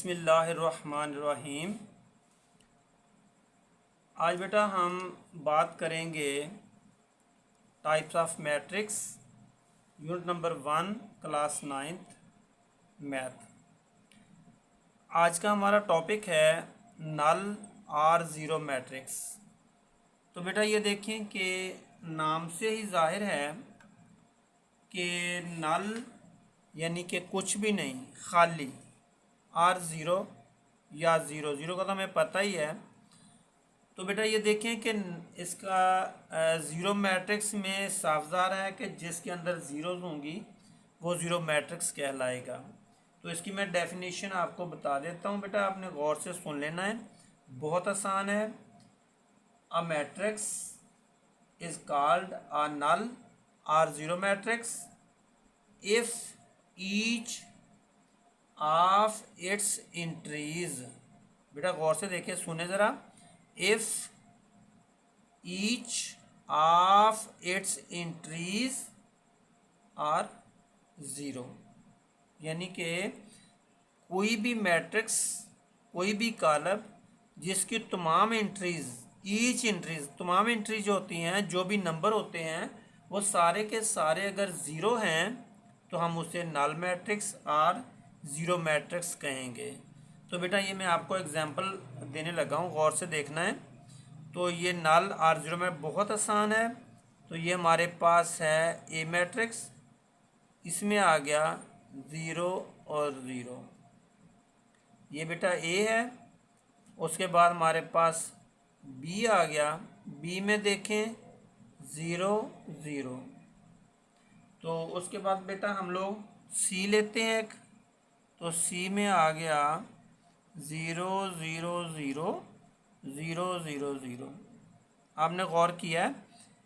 बिस्मिल्लाहिर्रहमानिर्रहीम। आज बेटा हम बात करेंगे types of matrix, unit number 1, class 9th math. आज का हमारा टॉपिक है नल और ज़ीरो मैट्रिक्स। तो बेटा ये देखें कि नाम से ही जाहिर है कि नल यानी कि कुछ भी नहीं, खाली, आर ज़ीरो या ज़ीरो ज़ीरो का तो हमें पता ही है। तो बेटा ये देखें कि इसका ज़ीरो मैट्रिक्स में साफ ज़ाहिर है कि जिसके अंदर ज़ीरोज़ होंगी वो ज़ीरो मैट्रिक्स कहलाएगा। तो इसकी मैं डेफिनेशन आपको बता देता हूँ बेटा, आपने गौर से सुन लेना है, बहुत आसान है। A matrix is called a null और zero matrix if each of its entries. बेटा गौर से देखिए, सुने ज़रा। If each of its entries are zero, यानी कि कोई भी मैट्रिक्स, कोई भी कॉलम जिसकी तमाम एंट्रीज, ईच एंट्रीज, तमाम एंट्रीज जो होती हैं, जो भी नंबर होते हैं, वो सारे के सारे अगर ज़ीरो हैं तो हम उसे नल मैट्रिक्स और ज़ीरो मैट्रिक्स कहेंगे। तो बेटा ये मैं आपको एग्जांपल देने लगा हूँ, गौर से देखना है। तो ये नल और ज़ीरो में बहुत आसान है। तो ये हमारे पास है ए मैट्रिक्स, इसमें आ गया ज़ीरो और ज़ीरो, ये बेटा ए है। उसके बाद हमारे पास बी आ गया, बी में देखें ज़ीरो ज़ीरो। तो उसके बाद बेटा हम लोग सी लेते हैं एक, तो सी में आ गया zero zero zero zero zero zero. आपने गौर किया है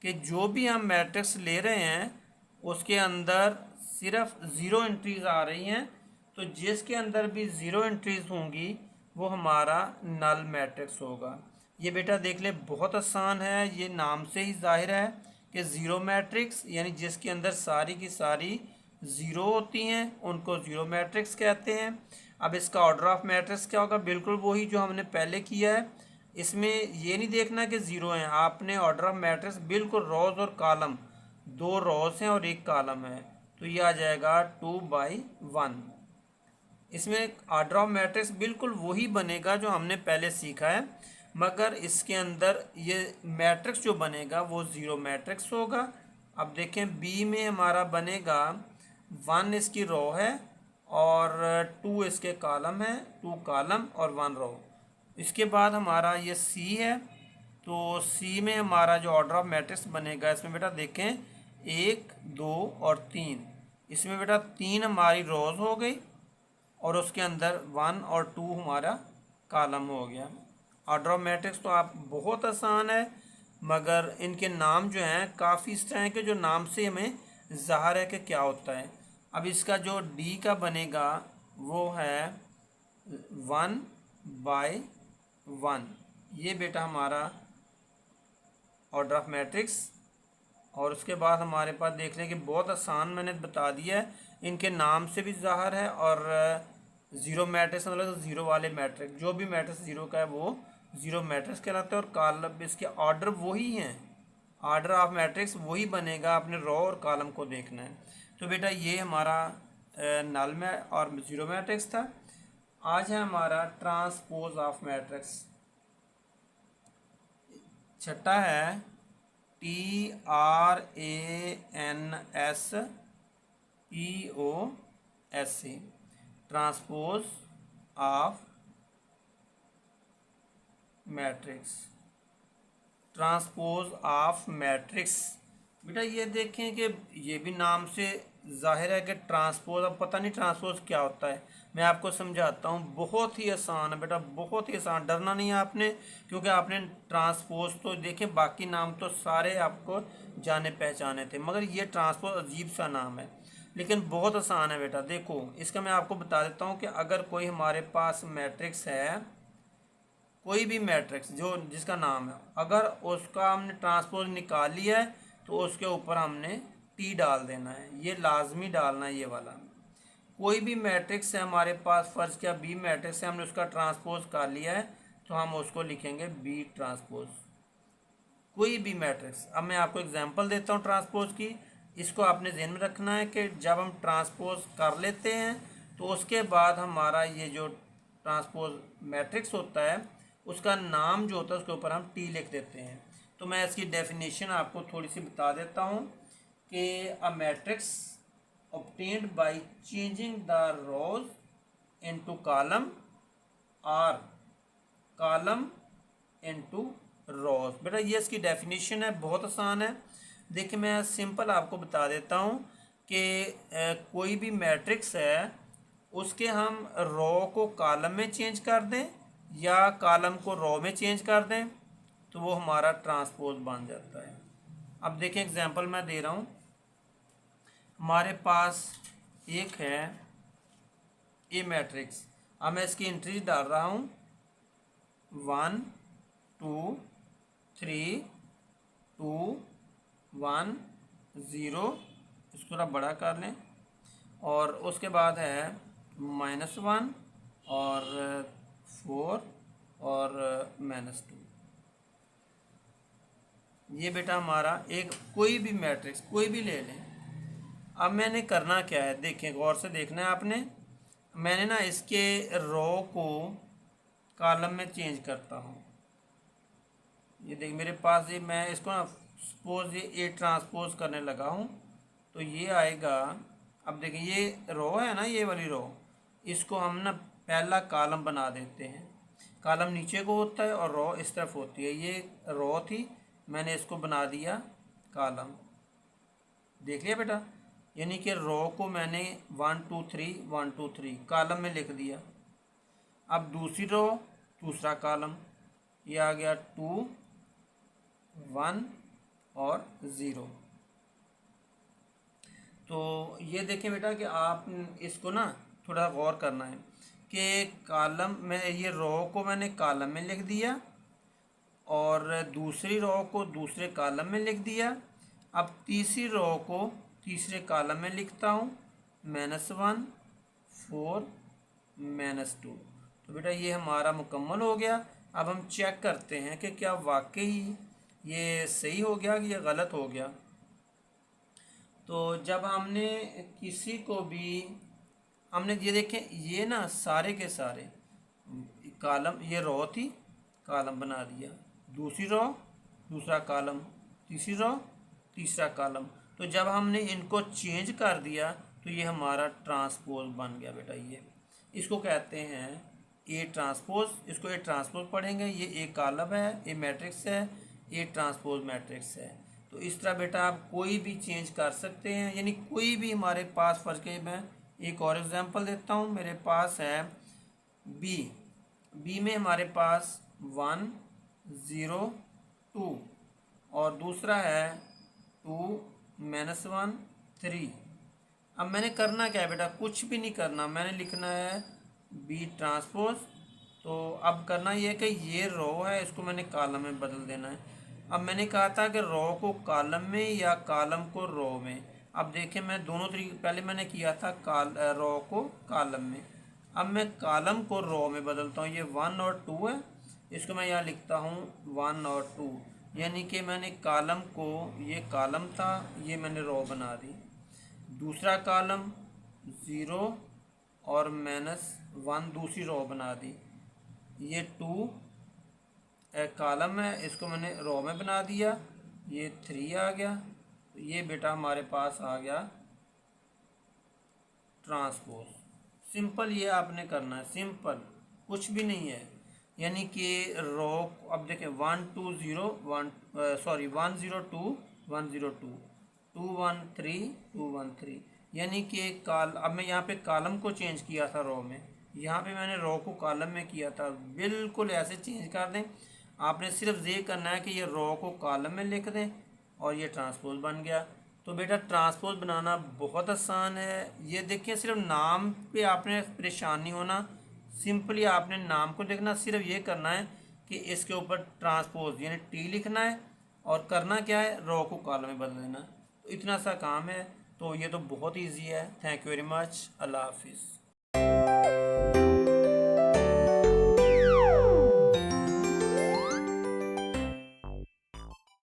कि जो भी हम मैट्रिक्स ले रहे हैं उसके अंदर सिर्फ ज़ीरो एंट्रीज आ रही हैं, तो जिसके अंदर भी ज़ीरो एंट्रीज होंगी वो हमारा नल मैट्रिक्स होगा। ये बेटा देख ले, बहुत आसान है, ये नाम से ही जाहिर है कि ज़ीरो मैट्रिक्स यानी जिसके अंदर सारी की सारी ज़ीरो होती हैं उनको ज़ीरो मैट्रिक्स कहते हैं। अब इसका ऑर्डर ऑफ मैट्रिक्स क्या होगा? बिल्कुल वही जो हमने पहले किया है। इसमें ये नहीं देखना कि ज़ीरो हैं, आपने ऑर्डर ऑफ मैट्रिक्स बिल्कुल रोज़ और कॉलम, दो रोज़ हैं और एक कॉलम है, तो ये आ जाएगा 2/1। इसमें ऑर्डर ऑफ मैट्रिक्स बिल्कुल वही बनेगा जो हमने पहले सीखा है, मगर इसके अंदर ये मैट्रिक्स जो बनेगा वो ज़ीरो मैट्रिक्स होगा। अब देखें बी में हमारा बनेगा 1 इसकी रो है और 2 इसके कॉलम है, 2 कॉलम और 1 रो। इसके बाद हमारा ये सी है, तो सी में हमारा जो ऑर्डर ऑफ मैट्रिक्स बनेगा, इसमें बेटा देखें 1 2 और 3, इसमें बेटा 3 हमारी रोज़ हो गई और उसके अंदर 1 और 2 हमारा कॉलम हो गया। ऑर्डर ऑफ मैट्रिक्स तो आप बहुत आसान है, मगर इनके नाम जो हैं काफ़ी इस तरह के जो नाम से हमें ज़ाहिर है कि क्या होता है। अब इसका जो डी का बनेगा वो है 1/1, ये बेटा हमारा ऑर्डर ऑफ मैट्रिक्स। और उसके बाद हमारे पास देख लें कि बहुत आसान मैंने बता दिया है, इनके नाम से भी ज़ाहिर है। और ज़ीरो मैट्रिक्स मतलब ज़ीरो वाले मैट्रिक्स, जो भी मैट्रिक्स ज़ीरो का है वो ज़ीरो मैट्रिक्स कहलाता है। और कॉलम इसके ऑर्डर वही हैं, ऑर्डर ऑफ मैट्रिक्स वही बनेगा, आपने रो और कॉलम को देखना है। तो बेटा ये हमारा नल में और ज़ीरो मैट्रिक्स था। आज है हमारा ट्रांसपोज ऑफ मैट्रिक्स। छठा है TRANSPOSE, transpose of matrix. Transpose of matrix बेटा ये देखें कि ये भी नाम से जाहिर है कि ट्रांसपोज, अब पता नहीं ट्रांसपोज क्या होता है, मैं आपको समझाता हूँ। बहुत ही आसान है बेटा, बहुत ही आसान, डरना नहीं है आपने, क्योंकि आपने ट्रांसपोज तो देखें, बाकी नाम तो सारे आपको जाने पहचाने थे, मगर ये ट्रांसपोज अजीब सा नाम है, लेकिन बहुत आसान है बेटा। देखो इसका मैं आपको बता देता हूँ कि अगर कोई हमारे पास मैट्रिक्स है, कोई भी मैट्रिक्स जो जिसका नाम है, अगर उसका हमने ट्रांसपोज निकाल लिया है तो उसके ऊपर हमने टी डाल देना है, ये लाजमी डालना है ये वाला। कोई भी मैट्रिक्स है हमारे पास, फर्ज किया बी मैट्रिक्स है, हमने उसका ट्रांसपोज कर लिया है तो हम उसको लिखेंगे बी ट्रांसपोज, कोई भी मैट्रिक्स। अब मैं आपको एग्जांपल देता हूँ ट्रांसपोज की। इसको आपने ध्यान में रखना है कि जब हम ट्रांसपोज कर लेते हैं तो उसके बाद हमारा ये जो ट्रांसपोज मैट्रिक्स होता है उसका नाम जो होता है उसके ऊपर हम टी लिख देते हैं। तो मैं इसकी डेफिनेशन आपको थोड़ी सी बता देता हूँ कि a matrix obtained by changing the rows into column or column into rows। बेटा ये इसकी डेफिनेशन है, बहुत आसान है। देखिए मैं सिंपल आपको बता देता हूँ कि कोई भी मैट्रिक्स है उसके हम रो को कॉलम में चेंज कर दें या कॉलम को रो में चेंज कर दें तो वो हमारा ट्रांसपोज बन जाता है। अब देखें एग्जांपल मैं दे रहा हूँ। हमारे पास एक है ए मैट्रिक्स, अब मैं इसकी एंट्रीज डाल रहा हूँ 1 2 3 2 1 0, इसको थोड़ा बड़ा कर लें, और उसके बाद है -1 और 4 और -2। ये बेटा हमारा एक कोई भी मैट्रिक्स कोई भी ले लें। अब मैंने करना क्या है, देखें गौर से देखना है आपने। मैंने ना इसके रो को कॉलम में चेंज करता हूँ। ये देख मेरे पास ये, मैं इसको ना सपोज ये ए ट्रांसपोज करने लगा हूँ तो ये आएगा। अब देखिए ये रो है ना, ये वाली रो, इसको हम ना पहला कॉलम बना देते हैं। कॉलम नीचे को होता है और रो इस तरफ होती है। ये रो थी, मैंने इसको बना दिया कॉलम। देख लिया बेटा, यानी कि रो को मैंने 1 2 3 1 2 3 कॉलम में लिख दिया। अब दूसरी रो दूसरा कॉलम, ये आ गया 2 1 और 0। तो ये देखें बेटा कि आप इसको ना थोड़ा गौर करना है कि कॉलम में ये रो को मैंने कॉलम में लिख दिया और दूसरी रो को दूसरे कॉलम में लिख दिया। अब तीसरी रो को तीसरे कॉलम में लिखता हूँ -1 4 -2। तो बेटा ये हमारा मुकम्मल हो गया। अब हम चेक करते हैं कि क्या वाकई ये सही हो गया कि ये गलत हो गया। तो जब हमने किसी को भी हमने ये देखें, ये ना सारे के सारे कॉलम, ये रो थी कॉलम बना दिया, दूसरी रो दूसरा कॉलम, तीसरी रो तीसरा कॉलम। तो जब हमने इनको चेंज कर दिया तो ये हमारा ट्रांसपोज बन गया बेटा। ये इसको कहते हैं ए ट्रांसपोज। इसको ए ट्रांसपोज पढ़ेंगे। ये ए कॉलम है, ए मैट्रिक्स है, ए ट्रांसपोज मैट्रिक्स है। तो इस तरह बेटा आप कोई भी चेंज कर सकते हैं, यानी कोई भी हमारे पास फर्ज के। मैं एक और एग्जांपल देता हूँ। मेरे पास है बी में हमारे पास 1 0 2 और दूसरा है 2 -1 3। अब मैंने करना क्या है बेटा, कुछ भी नहीं करना, मैंने लिखना है बी ट्रांसपोज। तो अब करना ये है कि ये रो है, इसको मैंने कॉलम में बदल देना है। अब मैंने कहा था कि रो को कॉलम में या कॉलम को रो में। अब देखें मैं दोनों तरीके, पहले मैंने किया था रो को कॉलम में, अब मैं कॉलम को रो में बदलता हूँ। ये 1 और 2 है, इसको मैं यहाँ लिखता हूँ 1 और 2, यानी कि मैंने कॉलम को, ये कॉलम था, ये मैंने रो बना दी। दूसरा कॉलम 0 और -1 दूसरी रो बना दी। ये 2 एक कॉलम है, इसको मैंने रो में बना दिया। ये 3 आ गया। तो ये बेटा हमारे पास आ गया ट्रांसपोज। सिंपल ये आपने करना है, सिंपल, कुछ भी नहीं है। यानी कि रो, अब देखें 1 2 0 1 सॉरी 1 0 2 1 0 2 2 1 3 2 1 3, यानी कि अब मैं यहाँ पे कॉलम को चेंज किया था रो में, यहाँ पे मैंने रो को कॉलम में किया था। बिल्कुल ऐसे चेंज कर दें। आपने सिर्फ ये करना है कि ये रो को कॉलम में लिख दें और ये ट्रांसपोज बन गया। तो बेटा ट्रांसपोज बनाना बहुत आसान है। ये देखिए, सिर्फ नाम पे आपने परेशान नहीं होना, सिंपली आपने नाम को लिखना। सिर्फ ये करना है कि इसके ऊपर ट्रांसपोज यानी टी लिखना है और करना क्या है, रो को कॉलम में बदल देना। तो इतना सा काम है। तो ये तो बहुत ईजी है। Thank you very much. अल्लाह हाफिज़।